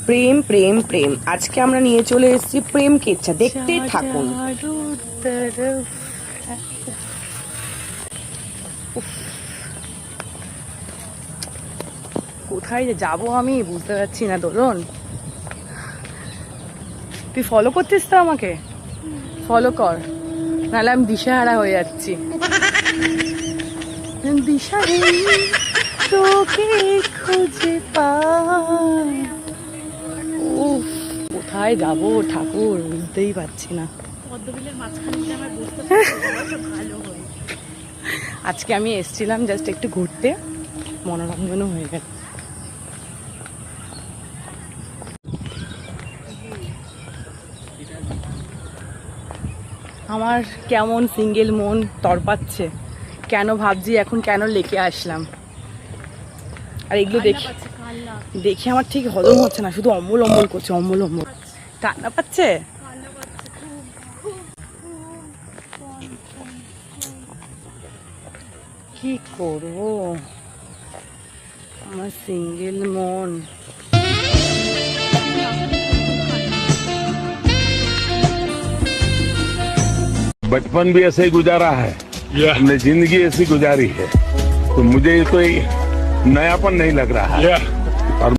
প্রেম প্রেম প্রেম আজকে আমরা নিয়ে চলে এসেছি প্রেম কেচ্ছা, দেখতে থাকুন। কোথায় যে যাবো আমি বুঝতে পারছি না দোলন। তুই ফলো করছিস তো আমাকে? ফলো কর, নাহলে আমি দিশাহারা হয়ে যাচ্ছি। দিশাহারা তোকে খুঁজে পাই। উফ, কোথায় যাবো ঠাকুর বুঝতেই পারছি না। আজকে আমি এসেছিলাম জাস্ট একটু ঘুরতে, মনোরঞ্জনও হয়ে গেল। আমার কেমন সিঙ্গেল মন তড়পাচ্ছে, কেন ভাবছি এখন কেন লেকে আসলাম। আর এগুলো দেখে আমার ঠিক হজম হচ্ছে না, শুধু অম্বল অম্বল করছে, অম্বল অম্বল। কান্না পাচ্ছে? কি করবো, আমার সিঙ্গেল মন। बचपन भी ऐसे ही गुजारा है, हमने जिंदगी ऐसी गुजारी है, तो मुझे कोई नयापन नहीं लग रहा है। और